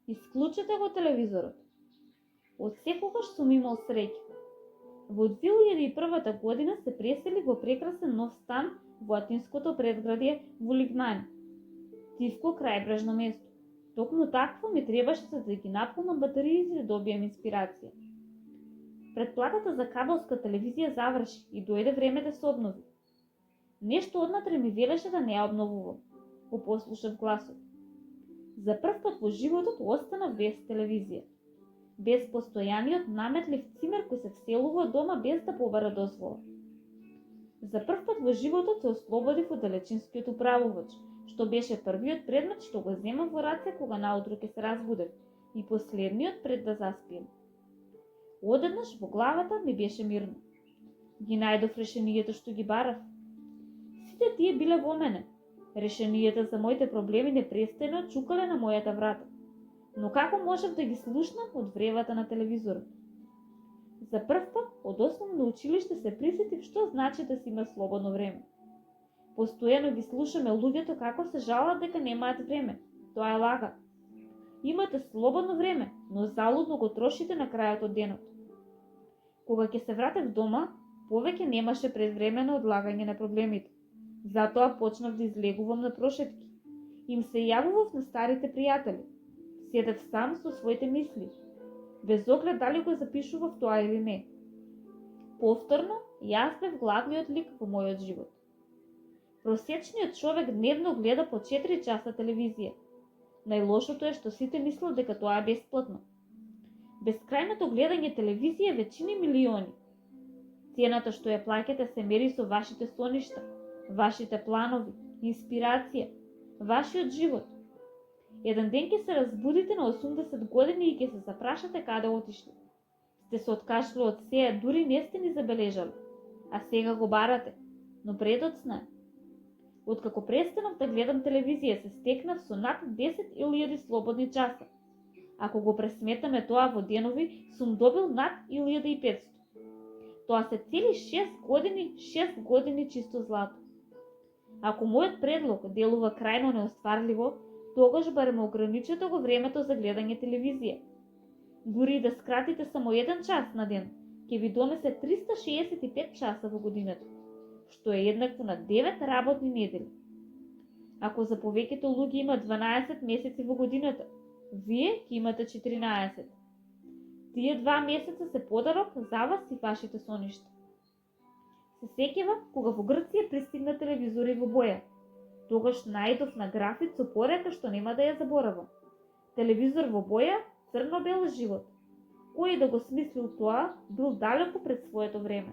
Исклучете го телевизорот. Од секогаш сум имал среќа. Во 2001 година се преселив во прекрасен нов стан во атинското предградие во Лигмани, тивко крајбрежно место. Токму такво ми требаше за да ги наполнам батериите и да добијам инспирација. Претплатата за кабелска телевизија заврши и дојде време да се обнови. Нешто однатре ми велеше да не ја обновувам. Го послушав гласот. За прв пат во животот останав без телевизија. Без постојаниот наметлив цимер кој се вселува дома без да побара дозвола. За прв пат во животот се ослободив од далечинскиот управувач, што беше првиот предмет што го земав во раце кога наутро ќе се разбудев и последниот пред да заспием. Одеднаш во главата ми беше мирно. Ги најдов решението што ги барав. Сите тие биле во мене. Решенијата за моите проблеми непрестано чукале на мојата врата. Но како можев да ги слушнам од вревата на телевизорот? За прв пат од основно училиште се присетив што значи да си има слободно време. Постојано ги слушаме луѓето како се жалат дека немаат време. Тоа е лага. Имате слободно време, но залудно го трошите на крајот од денот. Кога ќе се вратев дома, повеќе немаше предвремено одлагање на проблемите. Затоа почнав да излегувам на прошетки. Им се јавував на старите пријатели. Седев сам со своите мисли, без оглед дали го запишував тоа или не. Повторно, јас бев главниот лик во мојот живот. Просечниот човек дневно гледа по 4 часа телевизија. Најлошото е што сите мислат дека тоа е бесплатно. Бескрајното гледање телевизија е вечини милиони. Цената што ја плаќате се мери со вашите соништа, вашите планови, инспирација, вашиот живот. Еден ден ќе се разбудите на 80 години и ќе се запрашате каде отишли. Сте се откашле од сеја, дури не сте ни забележали, а сега го барате, но предоцна е. Откако престанав да гледам телевизија, се стекнав со над 10.000 слободни часа. Ако го пресметаме тоа во денови, сум добил над 1500. Тоа се цели 6 години чисто злато. Ако мојот предлог делува крајно неостварливо, тогаш барем ограничете го времето за гледање телевизија. Дури и да скратите само 1 час на ден, ќе ви донесе 365 часа во годината, што е еднакво на 9 работни недели. Ако за повеќето луѓе има 12 месеци во годината, вие ќе имате 14. Тие 2 месеца се подарок за вас и вашите соништа. Се сеќавам кога во Грција пристигна телевизори во боја. Тогаш најдов на графит со порека што нема да ја заборавам. Телевизор во боја, црно-бел живот. Кој да го смислил тоа, бил далеку пред своето време.